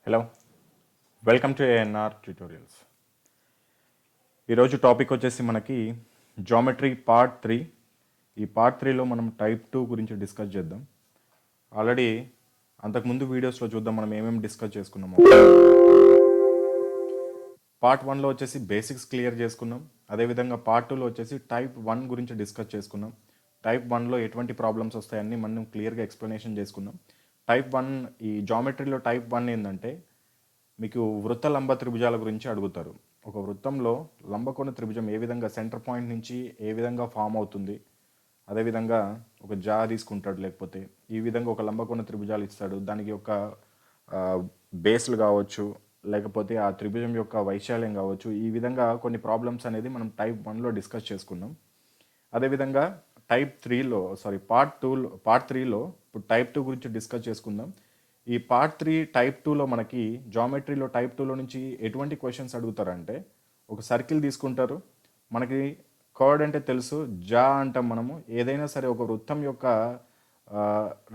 Hello, welcome to ANR tutorials. ఈరోజు topic వచ్చేసి మనకి జామెట్రీ పార్ట్ 3. ఈ పార్ట్ 3లో మనం టైప్ 2 గురించి డిస్కస్ చేద్దాం. ఆల్రెడీ అంతకుముందు వీడియోస్లో చూద్దాం మనం ఏమేమి డిస్కస్ చేసుకున్నామో. పార్ట్ 1లో వచ్చేసి బేసిక్స్ క్లియర్ చేసుకున్నాం. అదేవిధంగా పార్ట్ 2లో వచ్చేసి టైప్ 1 గురించి డిస్కస్ చేసుకున్నాం. టైప్ 1లో ఎటువంటి ప్రాబ్లమ్స్ వస్తాయని మనం క్లియర్గా ఎక్స్ప్లెనేషన్ చేసుకున్నాం. టైప్ 1 ఈ జామెట్రీలో టైప్ 1 ఏంటంటే మీకు వృత్త లంబ త్రిభుజాల గురించి అడుగుతారు. ఒక వృత్తంలో లంబకోణ త్రిభుజం ఏ విధంగా సెంటర్ పాయింట్ నుంచి ఏ విధంగా ఫామ్ అవుతుంది, అదేవిధంగా ఒక జా తీసుకుంటాడు, లేకపోతే ఈ విధంగా ఒక లంబకోణ త్రిభుజాలు ఇస్తాడు, దానికి ఒక బేస్లు కావచ్చు, లేకపోతే ఆ త్రిభుజం యొక్క వైశాల్యం కావచ్చు. ఈ విధంగా కొన్ని ప్రాబ్లమ్స్ అనేది మనం టైప్ 1లో డిస్కస్ చేసుకున్నాం. అదేవిధంగా పార్ట్ 3లో ఇప్పుడు టైప్ 2 గురించి డిస్కస్ చేసుకుందాం. ఈ పార్ట్ 3 టైప్ 2లో మనకి జామెట్రీలో టైప్ 2లో నుంచి ఎటువంటి క్వశ్చన్స్ అడుగుతారంటే, ఒక సర్కిల్ తీసుకుంటారు, మనకి కార్డ్ అంటే తెలుసు, జా అంటాం మనము. ఏదైనా సరే ఒక వృత్తం యొక్క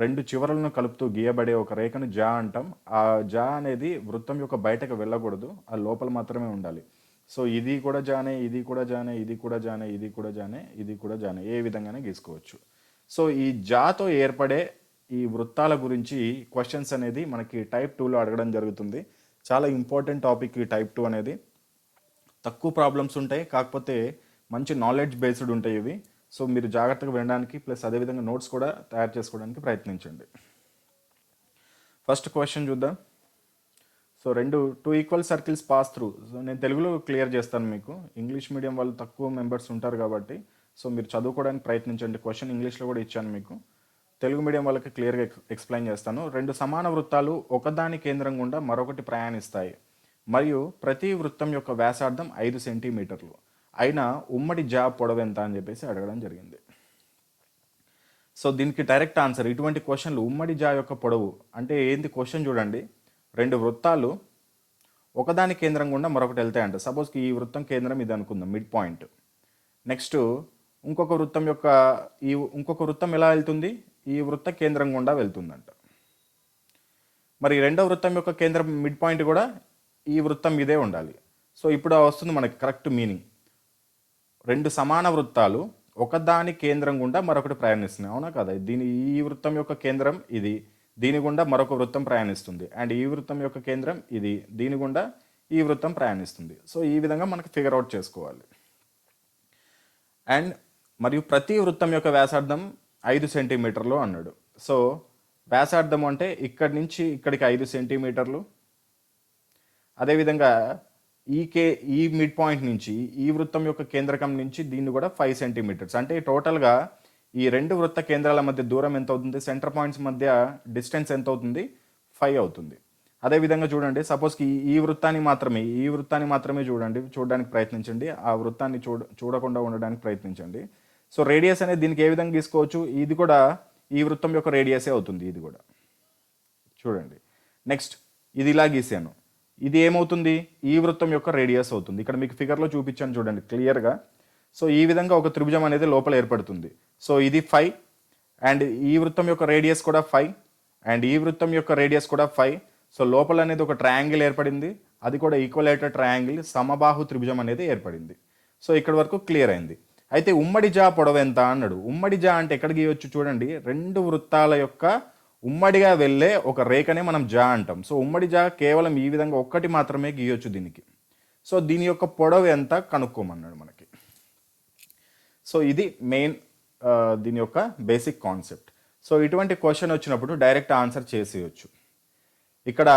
రెండు చివరలను కలుపుతూ గీయబడే ఒక రేఖను జా అంటాం. ఆ జా అనేది వృత్తం యొక్క బయటకు వెళ్ళకూడదు, ఆ లోపల మాత్రమే ఉండాలి. సో ఇది కూడా జానే, ఇది కూడా జానే, ఇది కూడా జానే, ఇది కూడా జానే, ఇది కూడా జానే, ఏ విధంగానే గీసుకోవచ్చు. సో ఈ జాతో ఏర్పడే ఈ వృత్తాల గురించి క్వశ్చన్స్ అనేది మనకి టైప్ 2లో అడగడం జరుగుతుంది. చాలా ఇంపార్టెంట్ టాపిక్ ఈ టైప్ 2 అనేది. తక్కువ ప్రాబ్లమ్స్ ఉంటాయి, కాకపోతే మంచి నాలెడ్జ్ బేస్డ్ ఉంటాయి ఇవి. సో మీరు జాగ్రత్తగా వినడానికి ప్లస్ అదేవిధంగా నోట్స్ కూడా తయారు చేసుకోవడానికి ప్రయత్నించండి. ఫస్ట్ క్వశ్చన్ చూద్దాం. So two equal circles pass through. So నేను తెలుగులో క్లియర్ చేస్తాను మీకు. ఇంగ్లీష్ మీడియం వాళ్ళు తక్కువ మెంబర్స్ ఉంటారు కాబట్టి సో మీరు చదువుకోవడానికి ప్రయత్నించండి. క్వశ్చన్ ఇంగ్లీష్లో కూడా ఇచ్చాను మీకు. తెలుగు మీడియం వాళ్ళకి క్లియర్గా ఎక్స్ప్లెయిన్ చేస్తాను. రెండు సమాన వృత్తాలు ఒకదాని కేంద్రం గుండా మరొకటి ప్రయాణిస్తాయి మరియు ప్రతి వృత్తం యొక్క వ్యాసార్థం 5 సెంటీమీటర్లు అయినా ఉమ్మడి జా పొడవు ఎంత అని చెప్పేసి అడగడం జరిగింది. సో దీనికి డైరెక్ట్ ఆన్సర్ ఇటువంటి క్వశ్చన్లు, ఉమ్మడి జా యొక్క పొడవు అంటే ఏంది క్వశ్చన్ చూడండి. రెండు వృత్తాలు ఒకదాని కేంద్రం గుండా మరొకటి వెళ్తాయంట. సపోజ్కి ఈ వృత్తం కేంద్రం ఇది అనుకుందాం, మిడ్ పాయింట్. నెక్స్ట్ ఇంకొక వృత్తం ఎలా వెళ్తుంది, ఈ వృత్త కేంద్రం గుండా వెళ్తుందంట. మరి రెండో వృత్తం యొక్క కేంద్రం మిడ్ పాయింట్ కూడా ఈ వృత్తం ఇదే ఉండాలి. సో ఇప్పుడు వస్తుంది మనకి కరెక్ట్ మీనింగ్. రెండు సమాన వృత్తాలు ఒకదాని కేంద్రం గుండా మరొకటి ప్రయాణిస్తున్నాయి, అవునా కదా? ఈ వృత్తం యొక్క కేంద్రం ఇది, దీని గుండా మరొక వృత్తం ప్రయాణిస్తుంది. అండ్ ఈ వృత్తం యొక్క కేంద్రం ఇది, దీని గుండా ఈ వృత్తం ప్రయాణిస్తుంది. సో ఈ విధంగా మనకి ఫిగర్ అవుట్ చేసుకోవాలి. అండ్ మరియు ప్రతి వృత్తం యొక్క వ్యాసార్థం 5 సెంటీమీటర్లు అన్నాడు. సో వ్యాసార్థం అంటే ఇక్కడి నుంచి ఇక్కడికి 5 సెంటీమీటర్లు. అదేవిధంగా ఈ మిడ్ పాయింట్ నుంచి ఈ వృత్తం యొక్క కేంద్రకం నుంచి దీన్ని కూడా 5 సెంటీమీటర్స్. అంటే టోటల్గా ఈ రెండు వృత్త కేంద్రాల మధ్య దూరం ఎంత అవుతుంది, సెంటర్ పాయింట్స్ మధ్య డిస్టెన్స్ ఎంత అవుతుంది, 5 అవుతుంది. అదేవిధంగా చూడండి, సపోజ్కి ఈ వృత్తాన్ని మాత్రమే చూడడానికి ప్రయత్నించండి. ఆ వృత్తాన్ని చూడకుండా ఉండడానికి ప్రయత్నించండి. సో రేడియస్ అనేది దీనికి ఏ విధంగా తీసుకోవచ్చు, ఇది కూడా ఈ వృత్తం యొక్క రేడియసే అవుతుంది. ఇది కూడా చూడండి. నెక్స్ట్ ఇది ఇలా గీసాను, ఇది ఏమవుతుంది, ఈ వృత్తం యొక్క రేడియస్ అవుతుంది. ఇక్కడ మీకు ఫిగర్లో చూపించాను చూడండి క్లియర్గా. సో ఈ విధంగా ఒక త్రిభుజం అనేది లోపల ఏర్పడుతుంది. సో ఇది 5 అండ్ ఈ వృత్తం యొక్క రేడియస్ కూడా 5 అండ్ ఈ వృత్తం యొక్క రేడియస్ కూడా 5. సో లోపల అనేది ఒక ట్రయాంగిల్ ఏర్పడింది, అది కూడా ఈక్వలేటర్ ట్రయాంగిల్, సమబాహు త్రిభుజం అనేది ఏర్పడింది. సో ఇక్కడ వరకు క్లియర్ అయింది. అయితే ఉమ్మడి జా పొడవు ఎంత అన్నాడు. ఉమ్మడి జా అంటే ఎక్కడ గీయవచ్చు చూడండి, రెండు వృత్తాల యొక్క ఉమ్మడిగా వెళ్ళే ఒక రేఖనే మనం జా అంటాం. సో ఉమ్మడి జా కేవలం ఈ విధంగా ఒక్కటి మాత్రమే గీయొచ్చు దీనికి. సో దీని యొక్క పొడవు ఎంత కనుక్కోమన్నాడు మనకి. సో ఇది మెయిన్ దీని యొక్క బేసిక్ కాన్సెప్ట్. సో ఇటువంటి క్వశ్చన్ వచ్చినప్పుడు డైరెక్ట్ ఆన్సర్ చేసేయచ్చు. ఇక్కడ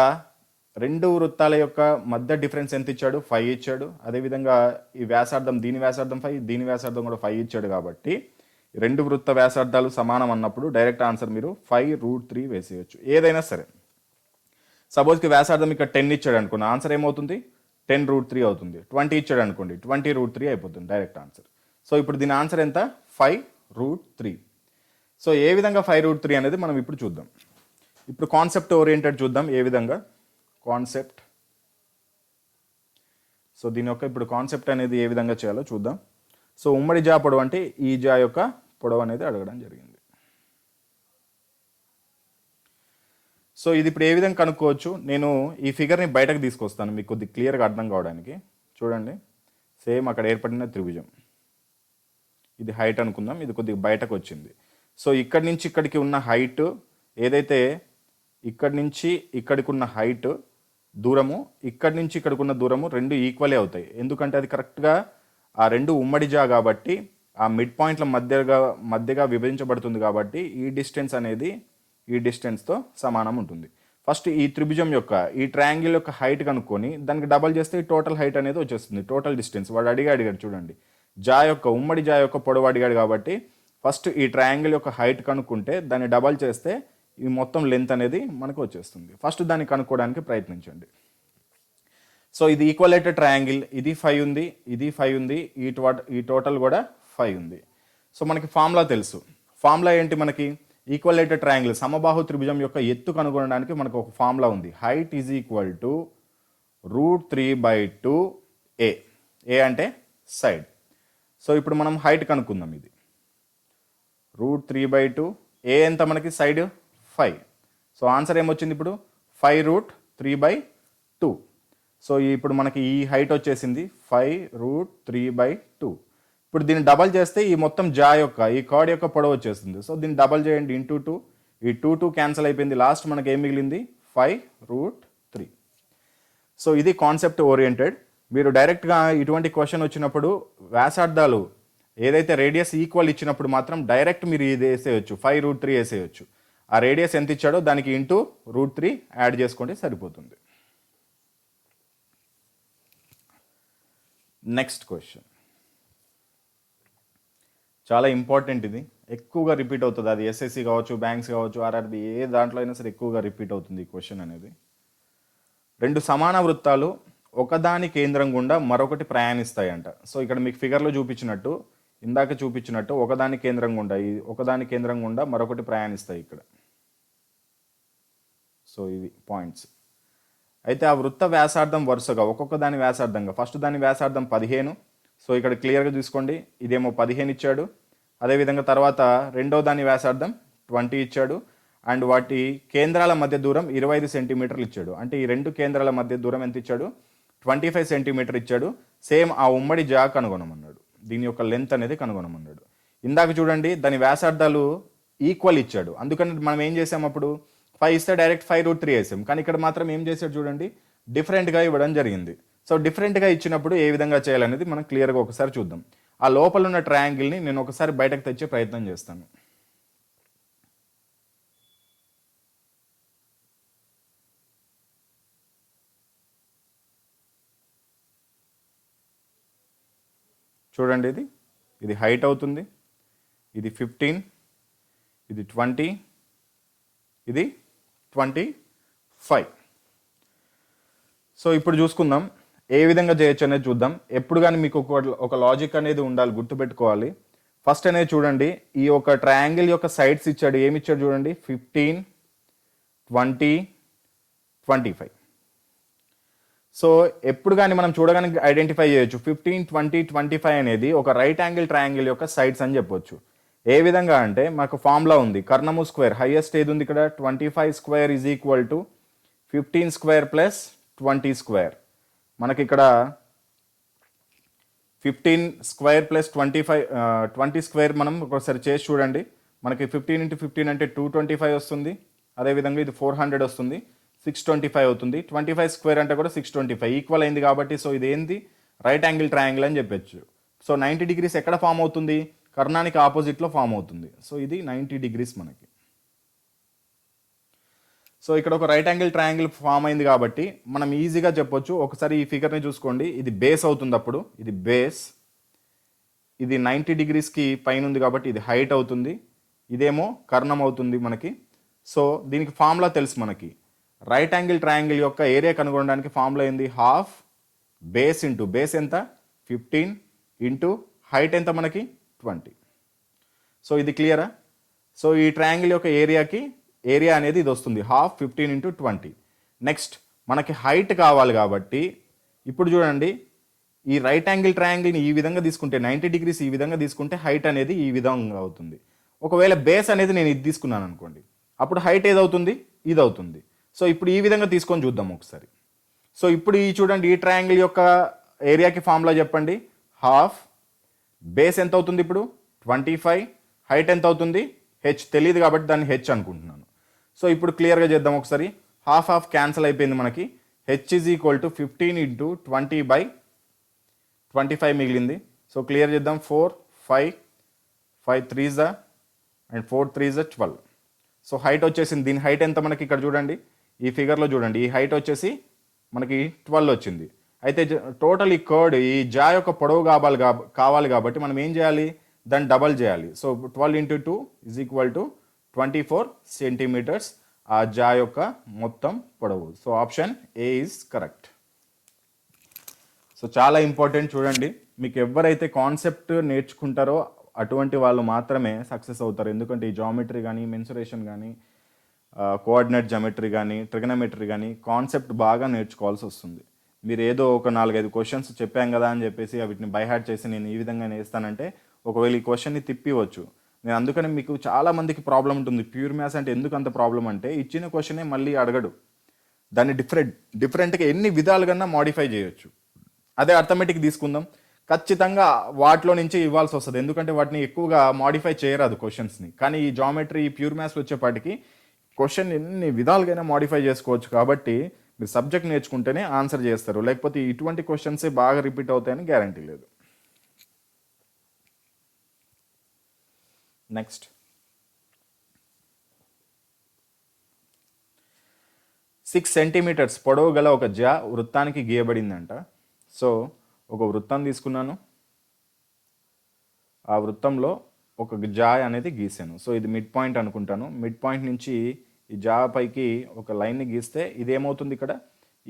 రెండు వృత్తాల యొక్క మధ్య డిఫరెన్స్ ఎంత ఇచ్చాడు, 5 ఇచ్చాడు. అదేవిధంగా ఈ వ్యాసార్థం, దీని వ్యాసార్థం 5, దీని వ్యాసార్థం కూడా 5 ఇచ్చాడు. కాబట్టి రెండు వృత్త వ్యాసార్థాలు సమానం అన్నప్పుడు డైరెక్ట్ ఆన్సర్ మీరు 5√3 వేసేయచ్చు, ఏదైనా సరే. సపోజ్కి వ్యాసార్థం ఇక్కడ 10 ఇచ్చాడు అనుకోండి, ఆన్సర్ ఏమవుతుంది, 10√3 అవుతుంది. 20 ఇచ్చాడు అనుకోండి, 20√3 అయిపోతుంది డైరెక్ట్ ఆన్సర్. సో ఇప్పుడు దీని ఆన్సర్ ఎంత, 5√3. సో ఏ విధంగా 5√3 అనేది మనం ఇప్పుడు చూద్దాం. ఇప్పుడు కాన్సెప్ట్ ఓరియంటెడ్ చూద్దాం ఏ విధంగా కాన్సెప్ట్. సో దీని యొక్క ఇప్పుడు కాన్సెప్ట్ అనేది ఏ విధంగా చేయాలో చూద్దాం. సో ఉమ్మడి జా పొడవు అంటే ఈ జా యొక్క పొడవు అనేది అడగడం జరిగింది. సో ఇది ఇప్పుడు ఏ విధంగా కనుక్కోవచ్చు, నేను ఈ ఫిగర్ని బయటకు తీసుకొస్తాను మీకు కొద్ది క్లియర్గా అర్థం కావడానికి. చూడండి, సేమ్ అక్కడ ఏర్పడిన త్రిభుజం, ఇది హైట్ అనుకుందాం, ఇది కొద్దిగా బయటకు వచ్చింది. సో ఇక్కడి నుంచి ఇక్కడికి ఉన్న హైట్ ఏదైతే ఇక్కడి నుంచి ఇక్కడికి ఉన్న హైట్ దూరము, ఇక్కడి నుంచి ఇక్కడికి ఉన్న దూరము రెండు ఈక్వలే అవుతాయి. ఎందుకంటే అది కరెక్ట్గా ఆ రెండు ఉమ్మడి జా కాబట్టి ఆ మిడ్ పాయింట్ల మధ్యగా విభజించబడుతుంది కాబట్టి ఈ డిస్టెన్స్ అనేది ఈ డిస్టెన్స్తో సమానం ఉంటుంది. ఫస్ట్ ఈ త్రిభుజం యొక్క ఈ ట్రయాంగిల్ యొక్క హైట్ కనుక్కొని దానికి డబల్ చేస్తే ఈ టోటల్ హైట్ అనేది వచ్చేస్తుంది, టోటల్ డిస్టెన్స్. వాడు అడిగాడు చూడండి, జా యొక్క ఉమ్మడి జా యొక్క పొడవు అడిగాడు కాబట్టి ఫస్ట్ ఈ ట్రయాంగిల్ యొక్క హైట్ కనుక్కుంటే దాన్ని డబల్ చేస్తే ఈ మొత్తం లెంత్ అనేది మనకు వచ్చేస్తుంది. ఫస్ట్ దాన్ని కనుక్కోవడానికి ప్రయత్నించండి. సో ఇది ఈక్వలేటెడ్ ట్రయాంగిల్, ఇది 5 ఉంది, ఇది 5 ఉంది, ఈ టోటల్ కూడా 5 ఉంది. సో మనకి ఫార్ములా తెలుసు. ఫార్ములా ఏంటి మనకి? ఈక్వలేటెడ్ ట్రయాంగిల్ సమబాహు త్రిభుజం యొక్క ఎత్తు కనుగొనడానికి మనకు ఒక ఫార్ములా ఉంది. హైట్ ఈజ్ ఈక్వల్ టు √3/2 ఏ. ఏ అంటే సైడ్. సో ఇప్పుడు మనం హైట్ కనుక్కుందాం. ఇది √3/2, ఏ ఎంత మనకి? సైడ్ 5. సో ఆన్సర్ ఏమొచ్చింది ఇప్పుడు? 5√3/2. సో ఇప్పుడు మనకి ఈ హైట్ వచ్చేసింది 5√3/2. ఇప్పుడు దీన్ని డబల్ చేస్తే ఈ మొత్తం జా యొక్క ఈ కార్డ్ యొక్క పొడవు వచ్చేస్తుంది. సో దీన్ని డబల్ చేయండి, ఇంటూ 2. ఈ 2 క్యాన్సిల్ అయిపోయింది, లాస్ట్ మనకి ఏం మిగిలింది? 5√3. సో ఇది కాన్సెప్ట్ ఓరియంటెడ్. మీరు డైరెక్ట్గా ఇటువంటి క్వశ్చన్ వచ్చినప్పుడు వ్యాసార్థాలు ఏదైతే రేడియస్ ఈక్వల్ ఇచ్చినప్పుడు మాత్రం డైరెక్ట్ మీరు ఇది వేసేయచ్చు, 5√3 వేసేయచ్చు. ఆ రేడియస్ ఎంత ఇచ్చాడో దానికి ఇంటూ √3 యాడ్ చేసుకుంటే సరిపోతుంది. నెక్స్ట్ క్వశ్చన్ చాలా ఇంపార్టెంట్, ఇది ఎక్కువగా రిపీట్ అవుతుంది. అది ఎస్ఎస్సి కావచ్చు, బ్యాంక్స్ కావచ్చు, ఆర్ఆర్బి, ఏ దాంట్లో అయినా సరే ఎక్కువగా రిపీట్ అవుతుంది ఈ క్వశ్చన్ అనేది. రెండు సమాన వృత్తాలు ఒకదాని కేంద్రం గుండా మరొకటి ప్రయాణిస్తాయంట. సో ఇక్కడ మీకు ఫిగర్లో చూపించినట్టు, ఇందాక చూపించినట్టు ఒకదాని కేంద్రం గుండా మరొకటి ప్రయాణిస్తాయి ఇక్కడ. సో ఇవి పాయింట్స్. అయితే ఆ వృత్త వ్యాసార్థం వరుసగా ఒక్కొక్క దాని వ్యాసార్థంగా, ఫస్ట్ దాని వ్యాసార్థం 15. సో ఇక్కడ క్లియర్గా చూసుకోండి, ఇదేమో 15 ఇచ్చాడు. అదేవిధంగా తర్వాత రెండో దాని వ్యాసార్థం 20 ఇచ్చాడు. అండ్ వాటి కేంద్రాల మధ్య దూరం 25 సెంటీమీటర్లు ఇచ్చాడు. అంటే ఈ రెండు కేంద్రాల మధ్య దూరం ఎంత ఇచ్చాడు? 25 సెంటీమీటర్ ఇచ్చాడు. సేమ్ ఆ ఉమ్మడి జా కనుగొనమన్నాడు, దీని యొక్క లెంత్ అనేది కనుగొనమన్నాడు. ఇందాక చూడండి దాని వ్యాసార్థాలు ఈక్వల్ ఇచ్చాడు, అందుకని మనం ఏం చేసాం అప్పుడు 5 ఇస్తే డైరెక్ట్ 5√3 వేసాం. కానీ ఇక్కడ మాత్రం ఏం చేశాడు చూడండి, డిఫరెంట్గా ఇవ్వడం జరిగింది. సో డిఫరెంట్గా ఇచ్చినప్పుడు ఏ విధంగా చేయాలనేది మనం క్లియర్గా ఒకసారి చూద్దాం. ఆ లోపల ఉన్న ట్రయాంగిల్ని నేను ఒకసారి బయటకు తెచ్చే ప్రయత్నం చేస్తాను. చూడండి, ఇది హైట్ అవుతుంది, ఇది 15, ఇది 20, ఇది 25. సో ఇప్పుడు చూసుకుందాం ఏ విధంగా చేయొచ్చు అనేది చూద్దాం. ఎప్పుడు కానీ మీకు ఒక లాజిక్ అనేది ఉండాలి, గుర్తుపెట్టుకోవాలి. ఫస్ట్ అనేది చూడండి, ఈ ఒక ట్రయాంగిల్ యొక్క సైడ్స్ ఇచ్చాడు. ఏమి ఇచ్చాడు చూడండి, 15, 20, 25. సో ఎప్పుడు కానీ మనం చూడగానే ఐడెంటిఫై చేయొచ్చు 15, 20, 25 అనేది ఒక రైట్ యాంగిల్ ట్రయాంగిల్ యొక్క సైడ్స్ అని చెప్పొచ్చు. ఏ విధంగా అంటే మాకు ఫార్ములా ఉంది, కర్ణము స్క్వేర్, హైయెస్ట్ ఏది ఉంది ఇక్కడ, 25 square is equal to 15 square plus 20 square. మనకి ఇక్కడ 15 స్క్వేర్ ప్లస్ 20 స్క్వేర్ మనం ఒకసారి చేసి చూడండి. మనకి 15 × 15 అంటే 225 వస్తుంది. అదేవిధంగా ఇది 400 వస్తుంది, 625 అవుతుంది. 25 స్క్వేర్ అంటే కూడా 625 ఈక్వల్ అయింది కాబట్టి సో ఇది ఏంది, రైట్ యాంగిల్ ట్రయాంగిల్ అని చెప్పచ్చు. సో 90 డిగ్రీస్ ఎక్కడ ఫామ్ అవుతుంది, కర్ణానికి ఆపోజిట్లో ఫామ్ అవుతుంది. సో ఇది 90 డిగ్రీస్ మనకి. సో ఇక్కడ ఒక రైట్ యాంగిల్ ట్రయాంగిల్ ఫామ్ అయింది కాబట్టి మనం ఈజీగా చెప్పొచ్చు. ఒకసారి ఈ ఫిగర్ని చూసుకోండి, ఇది బేస్ అవుతుంది, అప్పుడు ఇది బేస్, ఇది 90 డిగ్రీస్కి పైన ఉంది కాబట్టి ఇది హైట్ అవుతుంది, ఇదేమో కర్ణం అవుతుంది మనకి. సో దీనికి ఫార్ములా తెలుసు మనకి, రైట్ యాంగిల్ ట్రయాంగిల్ యొక్క ఏరియా కనుగొనడానికి ఫార్ములా ఏంది, హాఫ్ బేస్ ఇంటూ బేస్ ఎంత 15 ఇంటూ హైట్ ఎంత మనకి 20. సో ఇది క్లియరా? సో ఈ ట్రయాంగిల్ యొక్క ఏరియా అనేది ఇది వస్తుంది, హాఫ్ 15 ఇంటూ 20. నెక్స్ట్ మనకి హైట్ కావాలి కాబట్టి ఇప్పుడు చూడండి, ఈ రైట్ యాంగిల్ ట్రయాంగిల్ని ఈ విధంగా తీసుకుంటే 90 డిగ్రీస్ ఈ విధంగా తీసుకుంటే హైట్ అనేది ఈ విధంగా అవుతుంది. ఒకవేళ బేస్ అనేది నేను ఇది తీసుకున్నాను అనుకోండి, అప్పుడు హైట్ ఏదవుతుంది, ఇది అవుతుంది. సో ఇప్పుడు ఈ విధంగా తీసుకొని చూద్దాం ఒకసారి. సో ఇప్పుడు ఈ చూడండి, ఈ ట్రయాంగిల్ యొక్క ఏరియాకి ఫార్ములా చెప్పండి. హాఫ్ బేస్ ఎంత అవుతుంది ఇప్పుడు 25, హైట్ ఎంత అవుతుంది హెచ్ తెలియదు కాబట్టి దాన్ని హెచ్ అనుకుంటున్నాను. సో ఇప్పుడు క్లియర్గా చేద్దాం ఒకసారి. హాఫ్ హాఫ్ క్యాన్సిల్ అయిపోయింది మనకి. హెచ్ ఈజ్ ఈక్వల్ టు 15 × 20/25 మిగిలింది. సో క్లియర్ చేద్దాం. 4 5 5 3s and 4 3s 12. So height వచ్చేసింది. దీని హైట్ ఎంత మనకి ఇక్కడ చూడండి, ఈ ఫిగర్లో చూడండి, ఈ హైట్ వచ్చేసి మనకి 12 వచ్చింది. అయితే టోటల్ ఈ కర్డ్ ఈ జా యొక్క పొడవు కావాలి కాబట్టి మనం ఏం చేయాలి, దాన్ని డబల్ చేయాలి. So 12 × 2 is equal to 24 centimetres ఆ జా యొక్క మొత్తం పొడవు. So option A is correct. So చాలా ఇంపార్టెంట్ చూడండి, మీకు ఎవరైతే కాన్సెప్ట్ నేర్చుకుంటారో అటువంటి వాళ్ళు మాత్రమే సక్సెస్ అవుతారు. ఎందుకంటే ఈ జామెట్రీ కానీ, మెన్సురేషన్ కానీ, కోఆర్డినేట్ జామెట్రీ కానీ, ట్రిగనమెట్రీ కానీ కాన్సెప్ట్ బాగా నేర్చుకోవాల్సి వస్తుంది. మీరు ఏదో ఒక 4-5 క్వశ్చన్స్ చెప్పాం కదా అని చెప్పేసి వీటిని బైహార్ట్ చేసి నేను ఈ విధంగా నేస్తానంటే ఒకవేళ ఈ క్వశ్చన్ని తిప్పివచ్చు. నేను అందుకని మీకు చాలా మందికి ప్రాబ్లం ఉంటుంది. ప్యూర్ మ్యాథ్స్ అంటే ఎందుకు అంత ప్రాబ్లం అంటే ఇచ్చిన క్వశ్చనే మళ్ళీ అడగడు, దాన్ని డిఫరెంట్గా ఎన్ని విధాలుగా మాడిఫై చేయొచ్చు. అదే అర్థమెటిక్ తీసుకుందాం, ఖచ్చితంగా వాటిలో నుంచి ఇవ్వాల్సి వస్తుంది. ఎందుకంటే వాటిని ఎక్కువగా మాడిఫై చేయరాదు క్వశ్చన్స్ని. కానీ ఈ జామెట్రీ, ఈ ప్యూర్ మ్యాథ్స్ వచ్చేపాటికి క్వశ్చన్ ఎన్ని విధాలుగా మాడిఫై చేసుకోవచ్చు. కాబట్టి మీరు సబ్జెక్ట్ నేర్చుకుంటేనే ఆన్సర్ చేస్తారు, లేకపోతే ఇటువంటి క్వశ్చన్సే బాగా రిపీట్ అవుతాయని గ్యారంటీ లేదు. నెక్స్ట్ 6 సెంటీమీటర్స్ పొడవు గల ఒక జా వృత్తానికి గీయబడిందంట. సో ఒక వృత్తం తీసుకున్నాను, ఆ వృత్తంలో ఒక జా అనేది గీసాను. సో ఇది మిడ్ పాయింట్ అనుకుంటాను. మిడ్ పాయింట్ నుంచి ఈ జా పైకి ఒక లైన్ని గీస్తే ఇదేమవుతుంది, ఇక్కడ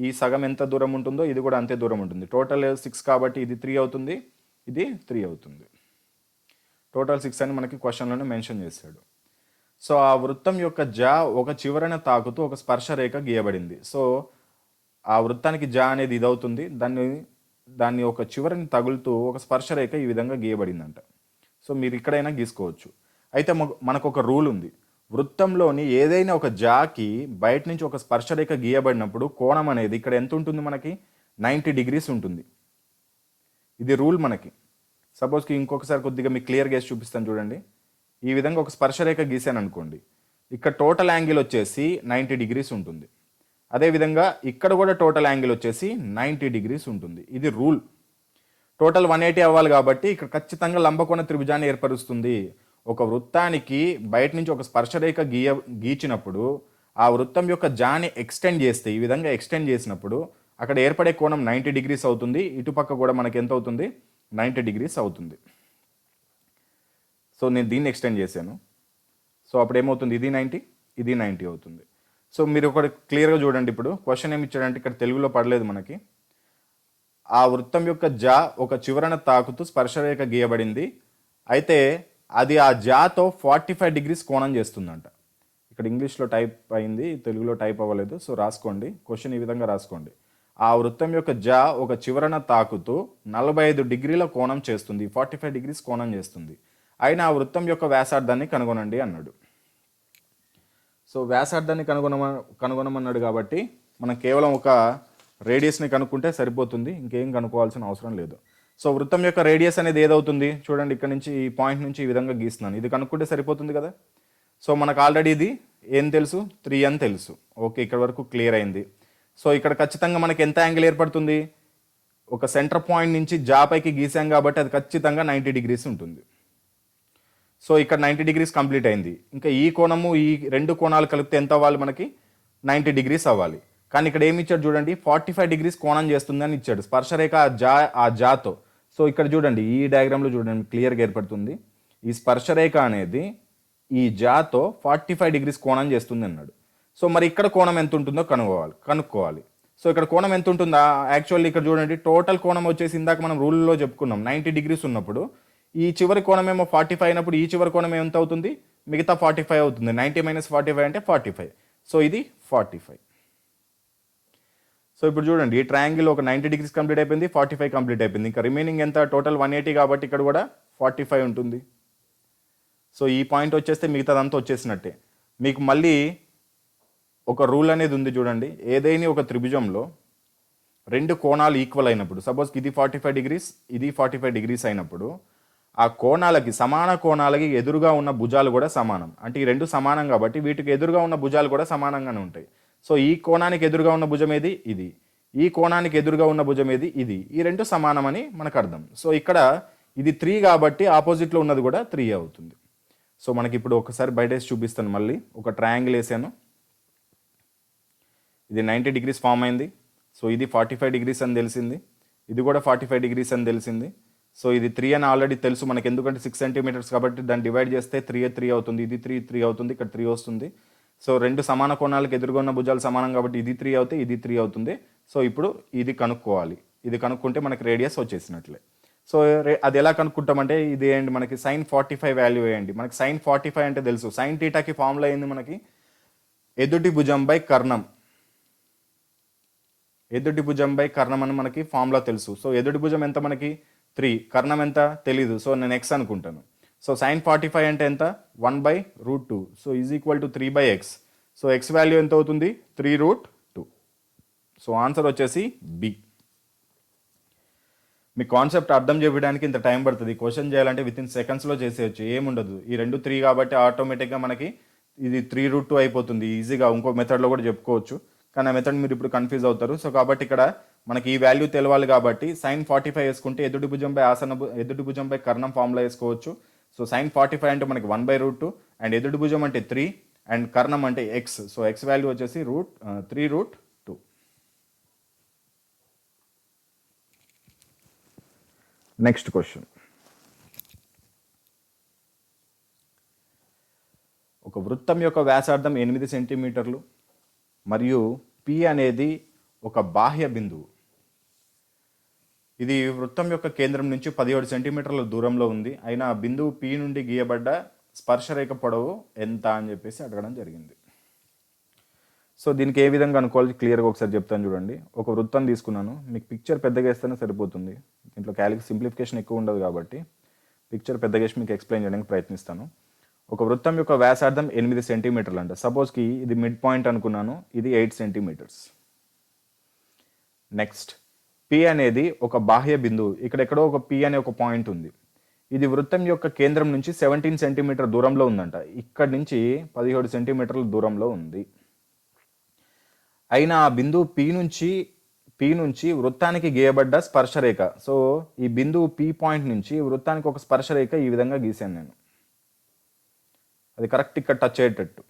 ఈ సగం ఎంత దూరం ఉంటుందో ఇది కూడా అంతే దూరం ఉంటుంది. టోటల్ 6 కాబట్టి ఇది 3 అవుతుంది, ఇది 3 అవుతుంది. టోటల్ 6 అని మనకి క్వశ్చన్లోనే మెన్షన్ చేశాడు. సో ఆ వృత్తం యొక్క జా ఒక చివరన తాకుతూ ఒక స్పర్శ రేఖ గీయబడింది. సో ఆ వృత్తానికి జా అనేది ఇది అవుతుంది, దాన్ని ఒక చివరని తగులుతూ ఒక స్పర్శ రేఖ ఈ విధంగా గీయబడిందంట. సో మీరు ఇక్కడైనా గీసుకోవచ్చు. అయితే మనకు ఒక రూల్ ఉంది, వృత్తంలోని ఏదైనా ఒక జాకి బయట నుంచి ఒక స్పర్శ రేఖ గీయబడినప్పుడు కోణం అనేది ఇక్కడ ఎంత ఉంటుంది, మనకి 90 డిగ్రీస్ ఉంటుంది. ఇది రూల్ మనకి. సపోజ్కి ఇంకొకసారి కొద్దిగా మీకు క్లియర్గా వేసి చూపిస్తాను చూడండి. ఈ విధంగా ఒక స్పర్శ రేఖ గీసాను అనుకోండి, ఇక్కడ టోటల్ యాంగిల్ వచ్చేసి 90 డిగ్రీస్ ఉంటుంది. అదేవిధంగా ఇక్కడ కూడా టోటల్ యాంగిల్ వచ్చేసి 90 డిగ్రీస్ ఉంటుంది. ఇది రూల్. టోటల్ 180 అవ్వాలి కాబట్టి ఇక్కడ ఖచ్చితంగా లంబకోణ త్రిభుజాన్ని ఏర్పరుస్తుంది. ఒక వృత్తానికి బయట నుంచి ఒక స్పర్శరేఖ గీచినప్పుడు ఆ వృత్తం యొక్క జాని ఎక్స్టెండ్ చేస్తే, ఈ విధంగా ఎక్స్టెండ్ చేసినప్పుడు అక్కడ ఏర్పడే కోణం 90 డిగ్రీస్ అవుతుంది. ఇటుపక్క కూడా మనకి ఎంత అవుతుంది, 90 డిగ్రీస్ అవుతుంది. సో నేను దీన్ని ఎక్స్టెండ్ చేశాను. సో అప్పుడు ఏమవుతుంది, ఇది 90, ఇది 90 అవుతుంది. సో మీరు ఒకటి క్లియర్గా చూడండి. ఇప్పుడు క్వశ్చన్ ఏమి ఇచ్చాడంటే ఇక్కడ తెలుగులో పడలేదు మనకి. ఆ వృత్తం యొక్క జా ఒక చివరన తాకుతూ స్పర్శరేఖ గీయబడింది, అయితే అది ఆ జాతో 45 డిగ్రీస్ కోణం చేస్తుందంట. ఇక్కడ ఇంగ్లీష్లో టైప్ అయింది, తెలుగులో టైప్ అవ్వలేదు. సో రాసుకోండి, క్వశ్చన్ ఈ విధంగా రాసుకోండి. ఆ వృత్తం యొక్క జా ఒక చివరన తాకుతూ 45 డిగ్రీల కోణం చేస్తుంది, 45 డిగ్రీస్ కోణం చేస్తుంది. అయినా ఆ వృత్తం యొక్క వ్యాసార్థాన్ని కనుగొనండి అన్నాడు. సో వ్యాసార్థాన్ని కనుగొనమన్నాడు కాబట్టి మనం కేవలం ఒక రేడియస్ని కనుక్కుంటే సరిపోతుంది, ఇంకేం కనుక్కోవాల్సిన అవసరం లేదు. సో వృత్తం యొక్క రేడియస్ అనేది ఏదవుతుంది చూడండి, ఇక్కడ నుంచి ఈ పాయింట్ నుంచి ఈ విధంగా గీస్తున్నాను, ఇది కనుక్కుంటే సరిపోతుంది కదా. సో మనకు ఆల్రెడీ ఇది ఏం తెలుసు, 3 అని తెలుసు. ఓకే, ఇక్కడ వరకు క్లియర్ అయింది. సో ఇక్కడ ఖచ్చితంగా మనకి ఎంత యాంగిల్ ఏర్పడుతుంది, ఒక సెంటర్ పాయింట్ నుంచి జాపైకి గీసాం కాబట్టి అది ఖచ్చితంగా 90 డిగ్రీస్ ఉంటుంది. సో ఇక్కడ 90 డిగ్రీస్ కంప్లీట్ అయింది. ఇంకా ఈ కోణము ఈ రెండు కోణాలు కలిపితే ఎంత అవ్వాలి, మనకి 90 డిగ్రీస్ అవ్వాలి. కానీ ఇక్కడ ఏమి ఇచ్చాడు చూడండి, 45 డిగ్రీస్ కోణం చేస్తుంది అని ఇచ్చాడు స్పర్శరేఖ ఆ జాతో. సో ఇక్కడ చూడండి, ఈ డయాగ్రామ్లో చూడండి క్లియర్గా ఏర్పడుతుంది. ఈ స్పర్శరేఖ అనేది ఈ జాతో 45 డిగ్రీస్ కోణం చేస్తుంది అన్నాడు. సో మరి ఇక్కడ కోణం ఎంత ఉంటుందో కనుక్కోవాలి. సో ఇక్కడ కోణం ఎంత ఉంటుందా, యాక్చువల్లీ ఇక్కడ చూడండి టోటల్ కోణం వచ్చేసి ఇందాక మనం రూల్లో చెప్పుకున్నాం 90 డిగ్రీస్ ఉన్నప్పుడు ఈ చివరి కోణం ఏమో 45 అయినప్పుడు ఈ చివరి కోణం ఎంత అవుతుంది, మిగతా 45 అవుతుంది. 90 - 45 అంటే 45. సో ఇది 45. సో ఇప్పుడు చూడండి, ఈ ట్రయాంగిల్ ఒక 90 డిగ్రీస్ కంప్లీట్ అయిపోయింది, 45 కంప్లీట్ అయిపోయింది. ఇంకా రిమైనింగ్ ఎంత, టోటల్ 180 కాబట్టి ఇక్కడ కూడా 45 ఉంటుంది. సో ఈ పాయింట్ వచ్చేస్తే మిగతాదంతా వచ్చేసినట్టే. మీకు మళ్ళీ ఒక రూల్ అనేది ఉంది చూడండి. ఏదైనా ఒక త్రిభుజంలో రెండు కోణాలు ఈక్వల్ అయినప్పుడు, సపోజ్ ఇది 45 డిగ్రీస్, ఇది 45 డిగ్రీస్ అయినప్పుడు ఆ కోణాలకి, సమాన కోణాలకి ఎదురుగా ఉన్న భుజాలు కూడా సమానం. అంటే ఈ రెండు సమానం కాబట్టి వీటికి ఎదురుగా ఉన్న భుజాలు కూడా సమానంగానే ఉంటాయి. సో ఈ కోణానికి ఎదురుగా ఉన్న భుజం ఏది? ఇది. ఈ కోణానికి ఎదురుగా ఉన్న భుజం ఏది? ఇది. ఈ రెండు సమానమని మనకు అర్థం. సో ఇక్కడ ఇది 3 కాబట్టి ఆపోజిట్లో ఉన్నది కూడా 3 అవుతుంది. సో మనకి ఇప్పుడు ఒకసారి బయటేసి చూపిస్తాను. మళ్ళీ ఒక ట్రయాంగిల్ వేసాను. ఇది 90 డిగ్రీస్ ఫామ్ అయింది. సో ఇది 45 డిగ్రీస్ అని తెలిసింది, ఇది కూడా 45 డిగ్రీస్ అని తెలిసింది. సో ఇది 3 అని ఆల్రెడీ తెలుసు మనకి, ఎందుకంటే 6 సెంటీమీటర్స్ కాబట్టి దాన్ని డివైడ్ చేస్తే 3 అవుతుంది. ఇది 3 అవుతుంది, ఇక్కడ 3 వస్తుంది. సో రెండు సమాన కోణాలకు ఎదురుగా ఉన్న భుజాలు సమానం కాబట్టి ఇది 3 అవుతాయి, ఇది 3 అవుతుంది. సో ఇప్పుడు ఇది కనుక్కోవాలి. ఇది కనుక్కుంటే మనకి రేడియస్ వచ్చేసినట్లే. సో అది ఎలా కనుక్కుంటామంటే, ఇది ఏంటి మనకి sin 45 వాల్యూ వేయండి. మనకి sin 45 అంటే తెలుసు. sin θకి ఫార్ములా అయింది మనకి ఎదుటి భుజం బై కర్ణం. ఎదుటి భుజం బై కర్ణం అని మనకి ఫార్ములా తెలుసు. సో ఎదుటి భుజం ఎంత మనకి 3, కర్ణం ఎంత తెలీదు. సో నేను x అనుకుంటాను. సో sin 45 అంటే ఎంత? 1/√2. So = 3/x. So x value ఎంత అవుతుంది? 3√2. సో ఆన్సర్ వచ్చేసి బి. మీ కాన్సెప్ట్ అర్థం చేయడానికి ఇంత టైం పడుతుంది. క్వశ్చన్ చేయాలంటే వితిన్ సెకండ్స్లో చేసేయచ్చు, ఏముండదు. ఈ రెండు 3 కాబట్టి ఆటోమేటిక్గా మనకి ఇది 3√2 అయిపోతుంది. ఈజీగా ఇంకో మెథడ్లో కూడా చెప్పుకోవచ్చు, కానీ ఆ మెథడ్ మీరు ఇప్పుడు కన్ఫ్యూజ్ అవుతారు. సో కాబట్టి ఇక్కడ మనకి ఈ వాల్యూ తెలవాలి కాబట్టి sin 45 వేసుకుంటే ఎదుటి భుజం బై కర్ణం ఫార్ములా వేసుకోవచ్చు. సో sin 45 అంటే మనకి 1/√2 అండ్ ఎదుటి భుజం అంటే 3 అండ్ కర్ణం అంటే x. సో x వాల్యూ వచ్చేసి 3√2. Next question. ఒక వృత్తం యొక్క వ్యాసార్థం 8 సెంటీమీటర్లు మరియు P అనేది ఒక బాహ్య బిందువు. ఇది వృత్తం యొక్క కేంద్రం నుంచి 17 సెంటీమీటర్ల దూరంలో ఉంది. అయినా బిందువు P నుండి గీయబడ్డ స్పర్శరేఖ పొడవు ఎంత అని చెప్పేసి అడగడం జరిగింది. సో దీనికి ఏ విధంగా అనుకోవాలి క్లియర్గా ఒకసారి చెప్తాను చూడండి. ఒక వృత్తం తీసుకున్నాను, మీకు పిక్చర్ పెద్దగా వేస్తేనే సరిపోతుంది. దీంట్లో సింప్లిఫికేషన్ ఎక్కువ ఉండదు కాబట్టి పిక్చర్ పెద్దగా వేసి మీకు ఎక్స్ప్లెయిన్ చేయడానికి ప్రయత్నిస్తాను. ఒక వృత్తం యొక్క వ్యాసార్థం 8 సెంటీమీటర్లు అంట. సపోజ్కి ఇది మిడ్ పాయింట్ అనుకున్నాను, ఇది 8 సెంటీమీటర్స్. నెక్స్ట్ P అనేది ఒక బాహ్య బిందువు. ఇక్కడెక్కడో ఒక P అనే ఒక పాయింట్ ఉంది. ఇది వృత్తం యొక్క కేంద్రం నుంచి 17 సెంటీమీటర్ దూరంలో ఉందంట. ఇక్కడ నుంచి 17 సెంటీమీటర్ల దూరంలో ఉంది. అయినా ఆ బిందువు P నుంచి వృత్తానికి గీయబడ్డ స్పర్శరేఖ. సో ఈ బిందువు P పాయింట్ నుంచి వృత్తానికి ఒక స్పర్శరేఖ ఈ విధంగా గీసాను నేను. అది కరెక్ట్ ఇక్కడ టచ్ అయ్యేటట్టు.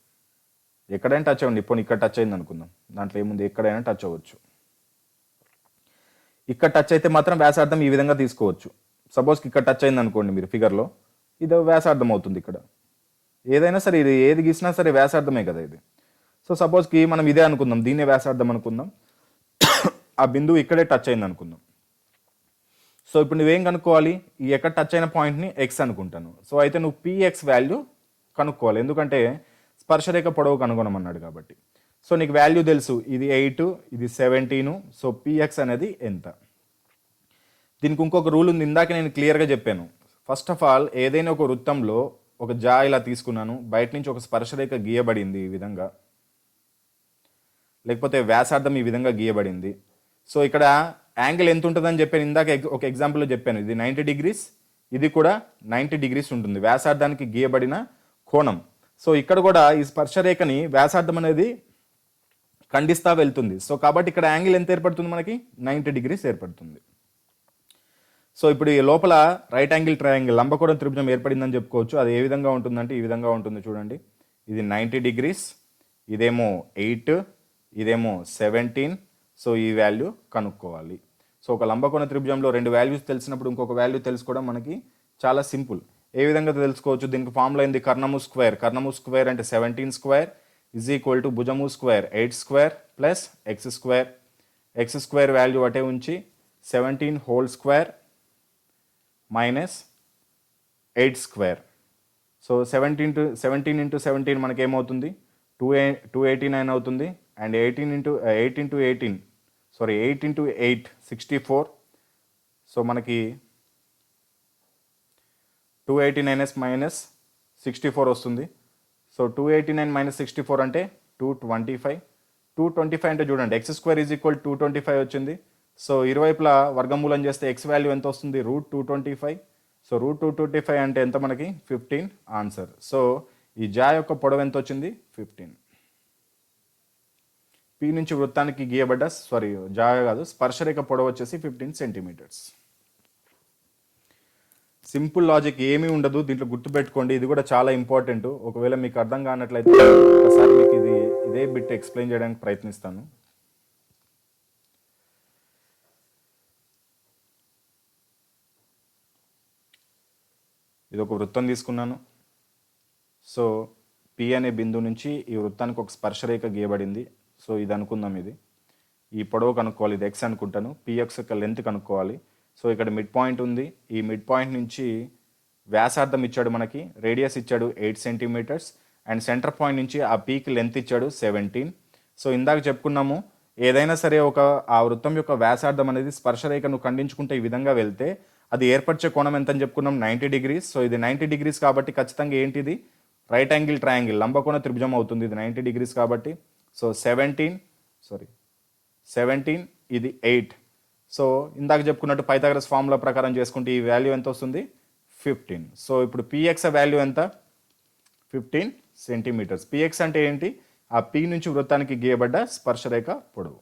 ఎక్కడైనా టచ్ అవ్వండి. ఇప్పుడు ఇక్కడ టచ్ అయింది అనుకుందాం, దాంట్లో ఏముంది, ఎక్కడైనా టచ్ అవ్వచ్చు. ఇక్కడ టచ్ అయితే మాత్రం వ్యాసార్థం ఈ విధంగా తీసుకోవచ్చు. సపోజ్కి ఇక్కడ టచ్ అయింది అనుకోండి మీరు ఫిగర్లో, ఇది వ్యాసార్థం అవుతుంది. ఇక్కడ ఏదైనా సరే, ఇది ఏది గీసినా సరే వ్యాసార్థమే కదా ఇది. సో సపోజ్కి మనం ఇదే అనుకుందాం, దీన్నే వ్యాసార్థం అనుకుందాం. ఆ బిందువు ఇక్కడే టచ్ అయింది అనుకుందాం. సో ఇప్పుడు నువ్వేం కనుక్కోవాలి? ఈ ఎక్కడ టచ్ అయిన పాయింట్ని x అనుకుంటాను. సో అయితే నువ్వు px వాల్యూ కనుక్కోవాలి, ఎందుకంటే స్పర్శరేఖ పొడవు కనుగొనమన్నాడు కాబట్టి. సో నీకు వాల్యూ తెలుసు, ఇది 8, ఇది 17. సో px అనేది ఎంత? దీనికి ఇంకొక రూల్ ఉంది, ఇందాక నేను క్లియర్గా చెప్పాను. ఫస్ట్ ఆఫ్ ఆల్ ఏదైనా ఒక వృత్తంలో ఒక జా ఇలా తీసుకున్నాను, బయట నుంచి ఒక స్పర్శరేఖ గీయబడింది ఈ విధంగా, లేకపోతే వ్యాసార్థం ఈ విధంగా గీయబడింది. సో ఇక్కడ యాంగిల్ ఎంత ఉంటుందని చెప్పాను ఇందాక, ఒక ఎగ్జాంపుల్లో చెప్పాను. ఇది 90 డిగ్రీస్, ఇది కూడా 90 డిగ్రీస్ ఉంటుంది వ్యాసార్థానికి గీయబడిన కోణం. సో ఇక్కడ కూడా ఈ స్పర్శరేఖని వ్యాసార్థం అనేది ఖండిస్తా వెళ్తుంది. సో కాబట్టి ఇక్కడ యాంగిల్ ఎంత ఏర్పడుతుంది మనకి? 90 డిగ్రీస్ ఏర్పడుతుంది. సో ఇప్పుడు ఈ లోపల రైట్ యాంగిల్ ట్రయాంగిల్ లంబకోణ త్రిభుజం ఏర్పడిందని చెప్పుకోవచ్చు. అది ఏ విధంగా ఉంటుందంటే ఈ విధంగా ఉంటుంది చూడండి. ఇది 90 డిగ్రీస్, ఇదేమో 8, ఇదేమో 17. సో ఈ వాల్యూ కనుక్కోవాలి. సో ఒక లంబకోణ త్రిభుజంలో రెండు వాల్యూస్ తెలిసినప్పుడు ఇంకొక వాల్యూ తెలుసుకోవడం మనకి చాలా సింపుల్. ఏ విధంగా తెలుసుకోవచ్చు? దీనికి ఫార్ములా ఏంది? కర్ణము స్క్వేర్. కర్ణము స్క్వేర్ అంటే 17 స్క్వేర్ = భుజము square 8 square plus X square. X square value అటే ఉంచి 17 whole square minus 8 square. So 17 into 17 మనకి ఏమవుతుంది? 289 అవుతుంది. And 8 into 8 64. సో మనకి 289 మైనస్ 64 వస్తుంది. సో 289 మైనస్ 64 అంటే 225. 225 అంటే చూడండి x² ఈజ్ ఈక్వల్ 225 వచ్చింది. సో ఇరువైపులా వర్గమూలం చేస్తే x వాల్యూ ఎంత వస్తుంది? √225. సో √225 అంటే ఎంత మనకి? 15 ఆన్సర్. సో ఈ జా యొక్క పొడవు ఎంత వచ్చింది? 15. పి నుంచి వృత్తానికి గీయబడ్డ జా కాదు స్పర్శరేఖ పొడవు వచ్చేసి 15 సెంటీమీటర్స్. సింపుల్ లాజిక్ ఏమీ ఉండదు దీంట్లో, గుర్తుపెట్టుకోండి. ఇది కూడా చాలా ఇంపార్టెంట్. ఒకవేళ మీకు అర్థం కానట్లయితే ఒకసారి మీకు ఇదే బిట్ ఎక్స్ప్లెయిన్ చేయడానికి ప్రయత్నిస్తాను. ఇది ఒక వృత్తం తీసుకున్నాను. సో పి అనే బిందువు నుంచి ఈ వృత్తానికి ఒక స్పర్శరేఖ గీయబడింది. సో ఇది అనుకుందాం, ఇది ఈ పొడవు కనుక్కోవాలి, ఇది ఎక్స్ అనుకుంటాను. పిఎక్స్ యొక్క లెంత్ కనుక్కోవాలి. సో ఇక్కడ మిడ్ పాయింట్ ఉంది. ఈ మిడ్ పాయింట్ నుంచి వ్యాసార్థం ఇచ్చాడు మనకి, రేడియస్ ఇచ్చాడు 8 సెంటీమీటర్స్, అండ్ సెంటర్ పాయింట్ నుంచి ఆ పీక్ లెంత్ ఇచ్చాడు 17. సో ఇందాక చెప్పుకున్నాము, ఏదైనా సరే ఆ వృత్తం యొక్క వ్యాసార్థం అనేది స్పర్శరేఖను ఖండించుకుంటే ఈ విధంగా వెళ్తే అది ఏర్పరిచే కోణం ఎంత అని చెప్పుకున్నాం? 90 డిగ్రీస్. సో ఇది 90 డిగ్రీస్ కాబట్టి ఖచ్చితంగా ఏంటిది? రైట్ యాంగిల్ ట్రయాంగిల్, లంబకోణ త్రిభుజం అవుతుంది. ఇది 90 డిగ్రీస్ కాబట్టి. సో 17, ఇది 8. సో ఇందాక చెప్పుకున్నట్టు పైథాగరస్ ఫార్ములా ప్రకారం చేసుకుంటే ఈ వాల్యూ ఎంత వస్తుంది? 15. సో ఇప్పుడు పిఎక్స్ వాల్యూ ఎంత? 15 సెంటీమీటర్స్. పిఎక్స్ అంటే ఏంటి? ఆ పి నుంచి వృత్తానికి గీయబడ్డ స్పర్శరేఖ పొడవు.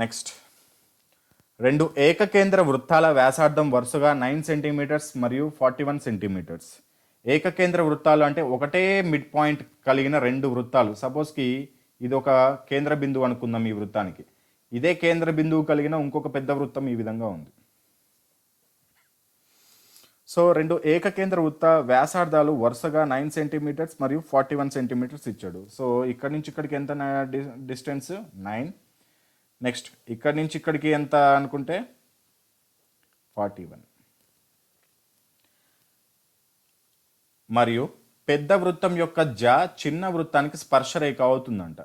నెక్స్ట్, 2 ఏకకేంద్ర వృత్తాల వ్యాసార్థం వరుసగా 9 సెంటీమీటర్స్ మరియు 41 సెంటీమీటర్స్. ఏకకేంద్ర వృత్తాలు అంటే ఒకటే మిడ్ పాయింట్ కలిగిన 2 వృత్తాలు. సపోజ్కి ఇది ఒక కేంద్ర బిందువు అనుకుందాం ఈ వృత్తానికి. ఇదే కేంద్ర బిందువు కలిగిన ఇంకొక పెద్ద వృత్తం ఈ విధంగా ఉంది. సో 2 ఏకకేంద్ర వృత్త వ్యాసార్థాలు వరుసగా 9 సెంటీమీటర్స్ మరియు 41 సెంటీమీటర్స్ ఇచ్చాడు. సో ఇక్కడి నుంచి ఇక్కడికి ఎంత డిస్టెన్స్? 9. నెక్స్ట్ ఇక్కడి నుంచి ఇక్కడికి ఎంత అనుకుంటే 41. మరియు పెద్ద వృత్తం యొక్క జా చిన్న వృత్తానికి స్పర్శరేఖ అవుతుందంట.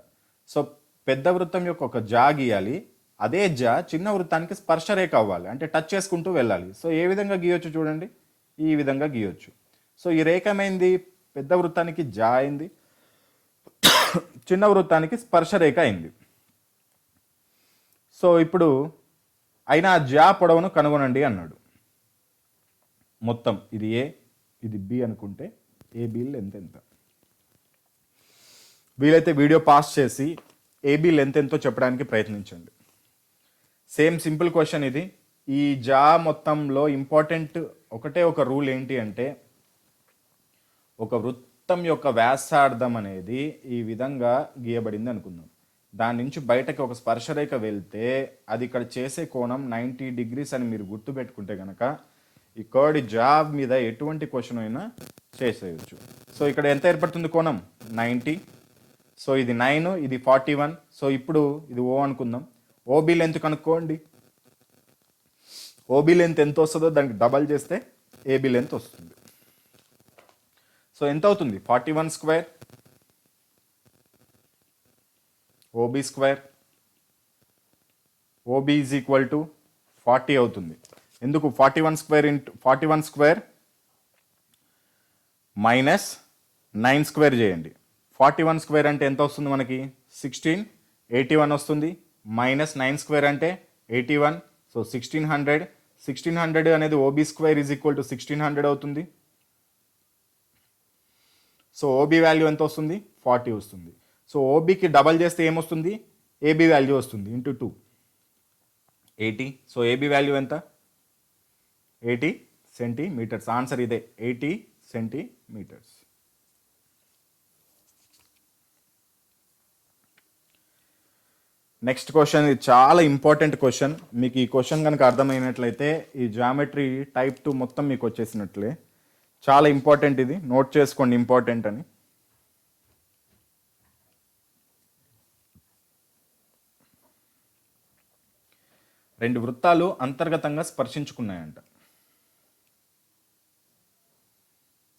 సో పెద్ద వృత్తం యొక్క ఒక జా గీయాలి, అదే జా చిన్న వృత్తానికి స్పర్శరేఖ అవ్వాలి, అంటే టచ్ చేసుకుంటూ వెళ్ళాలి. సో ఏ విధంగా గీయొచ్చు చూడండి, ఈ విధంగా గీయొచ్చు. సో ఈ రేఖ ఏమైంది? పెద్ద వృత్తానికి జా అయింది, చిన్న వృత్తానికి స్పర్శరేఖ అయింది. సో ఇప్పుడు అయినా జా పొడవును కనుగొనండి అన్నాడు. మొత్తం ఇది ఏ, ఇది బి అనుకుంటే ఏబి లెంత్ ఎంత? వీలైతే వీడియో పాస్ చేసి ఏబి లెంత్ ఎంతో చెప్పడానికి ప్రయత్నించండి. సేమ్ సింపుల్ క్వశ్చన్ ఇది. ఈ జా మొత్తంలో ఇంపార్టెంట్ ఒకటే ఒక రూల్ ఏంటి అంటే, ఒక వృత్తం యొక్క వ్యాసార్థం అనేది ఈ విధంగా గీయబడింది అనుకుందాం. దాని నుంచి బయటకి ఒక స్పర్శరేఖ వెళ్తే అది ఇక్కడ చేసే కోణం 90 డిగ్రీస్ అని మీరు గుర్తుపెట్టుకుంటే కనుక ఈ కర్డ్ జాబ్ మీద ఎటువంటి క్వశ్చన్ అయినా చేసేయచ్చు. సో ఇక్కడ ఎంత ఏర్పడుతుంది కోణం? 90. సో ఇది 9, ఇది 41. సో ఇప్పుడు ఇది ఓ అనుకుందాం. ఓబీ లెంత్ కనుక్కోండి. ఓబీ లెంత్ ఎంత వస్తుందో దానికి డబల్ చేస్తే ఏబీ లెంత్ వస్తుంది. సో ఎంత అవుతుంది? 41 square OB square. OB is equal to 40 అవుతుంది. ఎందుకు 41 square into 41 square minus 9 square చేయండి. 41 స్క్వేర్ అంటే ఎంత వస్తుంది మనకి? 1681 వస్తుంది. మైనస్ 9 స్క్వేర్ అంటే 81. సో 1600 అనేది OB square is equal to 1600 అవుతుంది. సో ఓబీ వాల్యూ ఎంత వస్తుంది? 40 వస్తుంది. సో ఓబీకి డబల్ చేస్తే ఏమొస్తుంది? ఏబీ వాల్యూ వస్తుంది ఇంటూ 2, 80. సో ఏబీ వాల్యూ ఎంత? 80 సెంటీమీటర్స్. ఆన్సర్ ఇదే, 80 సెంటీమీటర్స్. నెక్స్ట్ క్వశ్చన్, ఇది చాలా ఇంపార్టెంట్ క్వశ్చన్. మీకు ఈ క్వశ్చన్ కనుక అర్థమైనట్లయితే ఈ జామెట్రీ టైప్ 2 మొత్తం మీకు వచ్చేసినట్లే. చాలా ఇంపార్టెంట్, ఇది నోట్ చేసుకోండి, ఇంపార్టెంట్ అని. రెండు వృత్తాలు అంతర్గతంగా స్పర్శించుకున్నాయంట.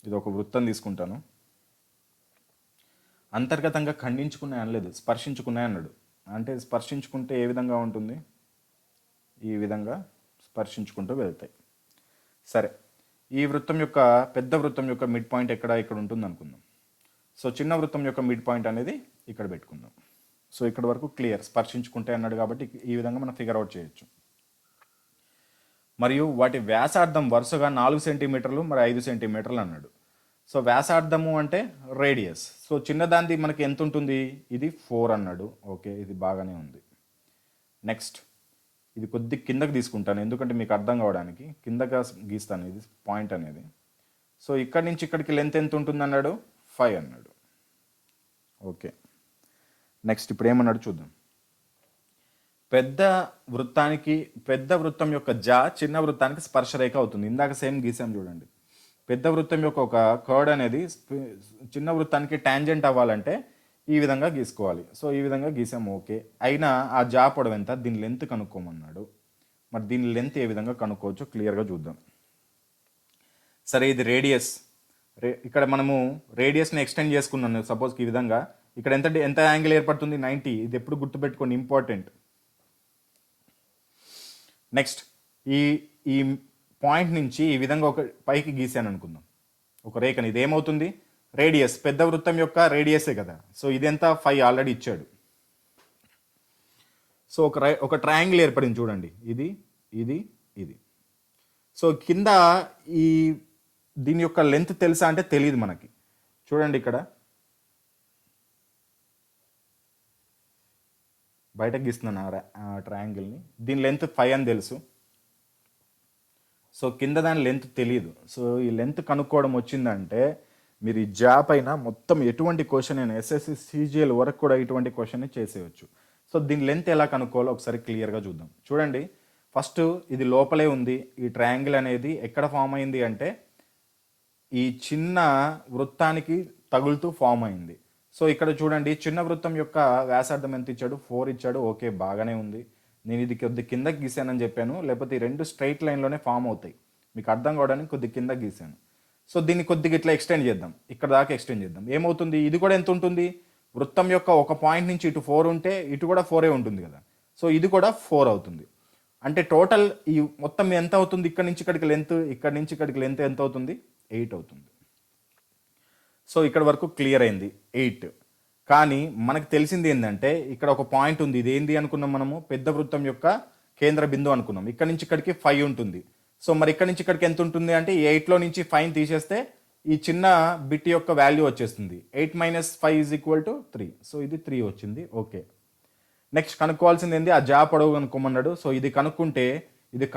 ఇది ఒక వృత్తం తీసుకుంటాను. అంతర్గతంగా ఖండించుకున్నాయి అనలేదు, స్పర్శించుకున్నాయి అన్నాడు. అంటే స్పర్శించుకుంటే ఏ విధంగా ఉంటుంది? ఈ విధంగా స్పర్శించుకుంటూ వెళ్తాయి. సరే, ఈ వృత్తం యొక్క పెద్ద వృత్తం యొక్క మిడ్ పాయింట్ ఇక్కడ ఉంటుంది అనుకుందాం. సో చిన్న వృత్తం యొక్క మిడ్ పాయింట్ అనేది ఇక్కడ పెట్టుకుందాం. సో ఇక్కడ వరకు క్లియర్, స్పర్శించుకుంటే అన్నాడు కాబట్టి ఈ విధంగా మనం ఫిగర్ అవుట్ చేయొచ్చు. మరియు వాటి వ్యాసార్థం వరుసగా 4 సెంటీమీటర్లు మరి 5 సెంటీమీటర్లు అన్నాడు. సో వ్యాసార్థము అంటే రేడియస్. సో చిన్నదానిది మనకి ఎంత ఉంటుంది, ఇది 4 అన్నాడు. ఓకే, ఇది బాగానే ఉంది. నెక్స్ట్ ఇది కొద్ది కిందకి తీసుకుంటాను, ఎందుకంటే మీకు అర్థం కావడానికి కిందగా గీస్తాను ఇది పాయింట్ అనేది. సో ఇక్కడి నుంచి ఇక్కడికి లెంత్ ఎంత ఉంటుంది అన్నాడు, 5 అన్నాడు. ఓకే, నెక్స్ట్ ఇప్పుడు ఏమన్నాడు చూద్దాం. పెద్ద వృత్తం యొక్క చిన్న వృత్తానికి స్పర్శరేఖ అవుతుంది. ఇందాక సేమ్ గీసాం చూడండి. పెద్ద వృత్తం యొక్క ఒక కర్డ్ అనేది చిన్న వృత్తానికి టాంజెంట్ అవ్వాలంటే ఈ విధంగా గీసుకోవాలి. సో ఈ విధంగా గీసాము. ఓకే, అయినా ఆ పొడవు ఎంత, దీని లెంత్ కనుక్కోమన్నాడు. మరి దీని లెంత్ ఏ విధంగా కనుక్కోవచ్చో క్లియర్గా చూద్దాం. సరే, ఇది రేడియస్. ఇక్కడ మనము రేడియస్ని ఎక్స్టెండ్ చేసుకున్నాను సపోజ్కి ఈ విధంగా. ఇక్కడ ఎంత యాంగిల్ ఏర్పడుతుంది, 90. ఇది ఎప్పుడు గుర్తుపెట్టుకోండి, ఇంపార్టెంట్. నెక్స్ట్ ఈ పాయింట్ నుంచి ఈ విధంగా ఒక పైకి గీసాను అనుకుందాం ఒక రేఖని. ఇది ఏమవుతుంది, రేడియస్. పెద్ద వృత్తం యొక్క రేడియసే కదా. సో ఇదెంత, 5 ఆల్రెడీ ఇచ్చాడు. సో ఒక ట్రయాంగిల్ ఏర్పడింది చూడండి, ఇది ఇది ఇది. సో కింద దీని యొక్క లెంత్ తెలుసా అంటే తెలియదు మనకి. చూడండి ఇక్కడ బయటకు గీస్తున్నాను ఆ ట్రయాంగిల్ని. దీని లెంత్ 5 అని తెలుసు. సో కింద దాని లెంత్ తెలియదు. సో ఈ లెంత్ కనుక్కోవడం వచ్చిందంటే మీరు ఈ పైన మొత్తం ఎటువంటి క్వశ్చన్ అయినా ఎస్ఎస్సి సిజిఎల్ వరకు కూడా ఇటువంటి క్వశ్చన్ చేసేయచ్చు. సో దీని లెంత్ ఎలా కనుక్కోవాలో ఒకసారి క్లియర్గా చూద్దాం. చూడండి, ఫస్ట్ ఇది లోపలే ఉంది. ఈ ట్రయాంగిల్ అనేది ఎక్కడ ఫామ్ అయింది అంటే ఈ చిన్న వృత్తానికి తగులుతూ ఫామ్ అయింది. సో ఇక్కడ చూడండి, చిన్న వృత్తం యొక్క వ్యాసార్థం ఎంత ఇచ్చాడు, 4 ఇచ్చాడు. ఓకే, బాగానే ఉంది. నేను ఇది కొద్ది కిందకి గీసానని చెప్పాను, లేకపోతే ఈ 2 స్ట్రైట్ లైన్లోనే ఫామ్ అవుతాయి. మీకు అర్థం కావడానికి కొద్ది కిందకి గీసాను. సో దీన్ని కొద్దిగా ఇట్లా ఎక్స్టెండ్ చేద్దాం, ఇక్కడ దాకా ఎక్స్టెండ్ చేద్దాం. ఏమవుతుంది, ఇది కూడా ఎంత ఉంటుంది, వృత్తం యొక్క ఒక పాయింట్ నుంచి ఇటు 4 ఉంటే ఇటు కూడా 4 ఉంటుంది కదా. సో ఇది కూడా 4 అవుతుంది. అంటే టోటల్ ఈ మొత్తం ఎంత అవుతుంది, ఇక్కడ నుంచి ఇక్కడికి లెంత్ ఎంత అవుతుంది, 8 అవుతుంది. సో ఇక్కడ వరకు క్లియర్ అయింది, 8. కానీ మనకు తెలిసింది ఏంటంటే ఇక్కడ ఒక పాయింట్ ఉంది. ఇది ఏంది అనుకున్నాం మనము, పెద్ద వృత్తం యొక్క కేంద్ర బిందువు అనుకున్నాం. ఇక్కడ నుంచి ఇక్కడికి 5 ఉంటుంది. సో మరి ఇక్కడ నుంచి ఇక్కడికి ఎంత ఉంటుంది అంటే 8లో నుంచి 5 తీసేస్తే ఈ చిన్న బిట్ యొక్క వాల్యూ వచ్చేస్తుంది. 8 - 5 = 3. సో ఇది 3 వచ్చింది. ఓకే, నెక్స్ట్ కనుక్కోవాల్సింది ఏంది, ఆ పొడవు కనుక్కోమన్నాడు. సో ఇది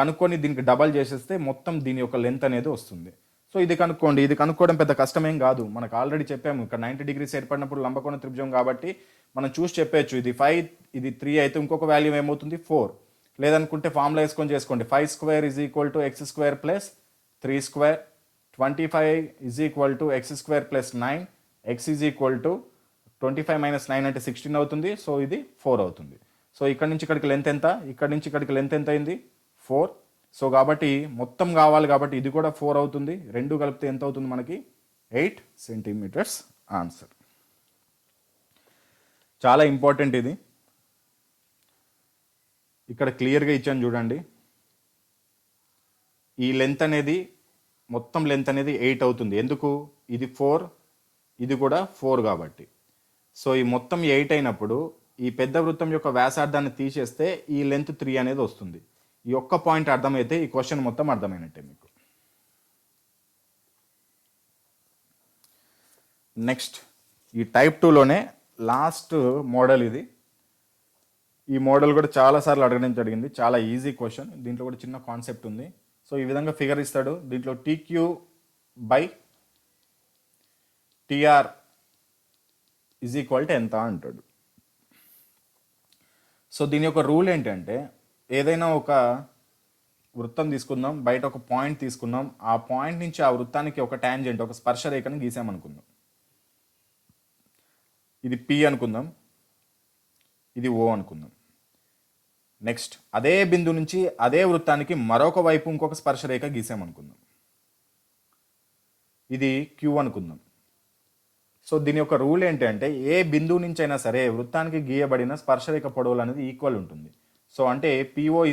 కనుక్కొని దీనికి డబల్ చేసేస్తే మొత్తం దీని యొక్క లెంత్ అనేది వస్తుంది. సో ఇది కనుక్కోండి. ఇది కనుక్కోవడం పెద్ద కష్టమేం కాదు. మనకు ఆల్రెడీ చెప్పాము, ఇక్కడ 90 degrees ఏర్పడినప్పుడు లంబకోణ త్రిభుజం కాబట్టి మనం చూసి చెప్పచ్చు. ఇది 5, ఇది 3 అయితే ఇంకొక వాల్యూ ఏమవుతుంది, 4. లేదనుకుంటే ఫార్ములా వేసుకొని చేసుకోండి. 5² = x² + 3². 25 = x² + 9. x = 25 - 9 అంటే 16 అవుతుంది. సో ఇది 4 అవుతుంది. సో ఇక్కడ నుంచి ఇక్కడికి లెంత్ ఎంత, ఇక్కడ నుంచి ఇక్కడికి లెంత్ ఎంత అయింది, 4. సో కాబట్టి మొత్తం కావాలి కాబట్టి ఇది కూడా 4 అవుతుంది. 2 కలిపితే ఎంత అవుతుంది మనకి, 8 సెంటీమీటర్స్ ఆన్సర్. చాలా ఇంపార్టెంట్ ఇది. ఇక్కడ క్లియర్గా ఇచ్చాను చూడండి. ఈ లెంత్ అనేది మొత్తం లెంత్ అనేది 8 అవుతుంది. ఎందుకు, ఇది 4, ఇది కూడా 4 కాబట్టి. సో ఈ మొత్తం 8 అయినప్పుడు ఈ పెద్ద వృత్తం యొక్క వ్యాసార్థాన్ని తీసేస్తే ఈ లెంత్ 3 అనేది వస్తుంది. ఈ ఒక్క పాయింట్ అర్థమైతే ఈ క్వశ్చన్ మొత్తం అర్థమైనట్టే మీకు. నెక్స్ట్ ఈ టైప్ 2లోనే లాస్ట్ మోడల్ ఇది. ఈ మోడల్ కూడా చాలాసార్లు అడగడం జరిగింది. చాలా ఈజీ క్వశ్చన్. దీంట్లో కూడా చిన్న కాన్సెప్ట్ ఉంది. సో ఈ విధంగా ఫిగర్ ఇస్తాడు. దీంట్లో TQ/TR = ఎంత అంటాడు. సో దీని యొక్క రూల్ ఏంటంటే, ఏదైనా ఒక వృత్తం తీసుకుందాం, బయట ఒక పాయింట్ తీసుకున్నాం, ఆ పాయింట్ నుంచి ఆ వృత్తానికి ఒక టాంజెంట్, ఒక స్పర్శ రేఖను గీసామనుకుందాం. ఇది P అనుకుందాం, ఇది O అనుకుందాం. నెక్స్ట్ అదే బిందు నుంచి అదే వృత్తానికి మరొక వైపు ఇంకొక స్పర్శ రేఖ గీసామనుకుందాం. ఇది Q అనుకుందాం. సో దీని యొక్క రూల్ ఏంటంటే, ఏ బిందువు నుంచి అయినా సరే వృత్తానికి గీయబడిన స్పర్శరేఖ పొడవులు అనేది ఈక్వల్ ఉంటుంది. సో అంటే PO =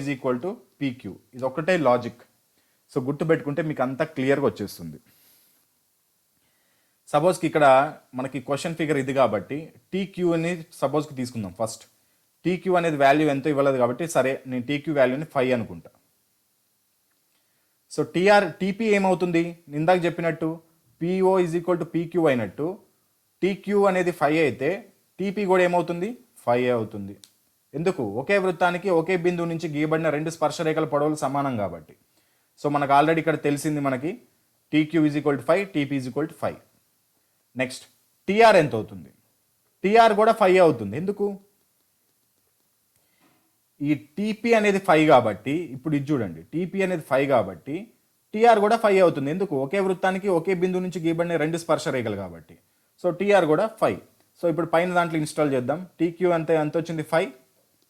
PQ. ఇది ఒకటే లాజిక్. సో గుర్తుపెట్టుకుంటే మీకు అంతా క్లియర్గా వచ్చేస్తుంది. సపోజ్కి ఇక్కడ మనకి క్వశ్చన్ ఫిగర్ ఇది కాబట్టి టీక్యూ అని సపోజ్కి తీసుకుందాం. ఫస్ట్ టీక్యూ అనేది వాల్యూ ఎంతో ఇవ్వలేదు కాబట్టి సరే నేను టీక్యూ వాల్యూని 5 అనుకుంటా. సో టీపీ ఏమవుతుంది, ఇందాక చెప్పినట్టు PO is equal to PQ అయినట్టు టీక్యూ అనేది 5 అయితే టీపీ కూడా ఏమవుతుంది 5 అవుతుంది. ఎందుకు, ఒకే వృత్తానికి ఒకే బిందువు నుంచి గీయబడిన 2 స్పర్శరేఖల పొడవులు సమానం కాబట్టి. సో మనకు ఆల్రెడీ ఇక్కడ తెలిసింది మనకి TQ is equal to 5, TP is equal to 5. Next TR ఎంత అవుతుంది, టీఆర్ కూడా 5 అవుతుంది. ఎందుకు, ఈ టీపీ అనేది 5 కాబట్టి ఇప్పుడు ఇది చూడండి, టీపీ అనేది 5 కాబట్టి టీఆర్ కూడా 5 అవుతుంది. ఎందుకు, ఒకే వృత్తానికి ఒకే బిందువు నుంచి గీయబడిన 2 స్పర్శరేఖలు కాబట్టి. సో టీఆర్ కూడా 5. సో ఇప్పుడు పైన దాంట్లో ఇన్స్టాల్ చేద్దాం. టీక్యూ ఎంత వచ్చింది 5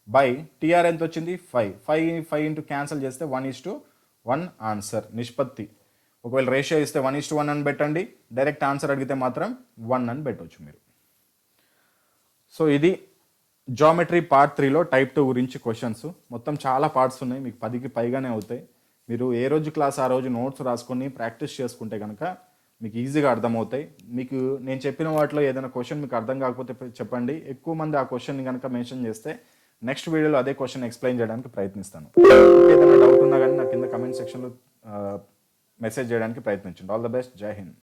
బై టీఆర్ ఎంత వచ్చింది 5 ఇంటూ క్యాన్సిల్ చేస్తే 1:1 ఆన్సర్ నిష్పత్తి. ఒకవేళ రేషియో ఇస్తే 1:1 అని పెట్టండి, డైరెక్ట్ ఆన్సర్ అడిగితే మాత్రం 1 అని పెట్టవచ్చు మీరు. సో ఇది జామెట్రీ పార్ట్ 3లో టైప్ 2 గురించి క్వశ్చన్స్. మొత్తం చాలా పార్ట్స్ ఉన్నాయి, మీకు 10కి పైగానే అవుతాయి. మీరు ఏ రోజు క్లాస్ ఆ రోజు నోట్స్ రాసుకొని ప్రాక్టీస్ చేసుకుంటే కనుక మీకు ఈజీగా అర్థమవుతాయి. మీకు నేను చెప్పిన వాటిలో ఏదైనా క్వశ్చన్ మీకు అర్థం కాకపోతే చెప్పండి. ఎక్కువ మంది ఆ క్వశ్చన్ని కనుక మెన్షన్ చేస్తే నెక్స్ట్ వీడియోలో అదే క్వశ్చన్ ఎక్స్ప్లెయిన్ చేయడానికి ప్రయత్నిస్తాను. ఏదైనా డౌట్ ఉన్నా కానీ నా కింద కమెంట్ సెక్షన్లో మెసేజ్ చేయడానికి ప్రయత్నించండి. ఆల్ ద బెస్ట్, జై హింద్.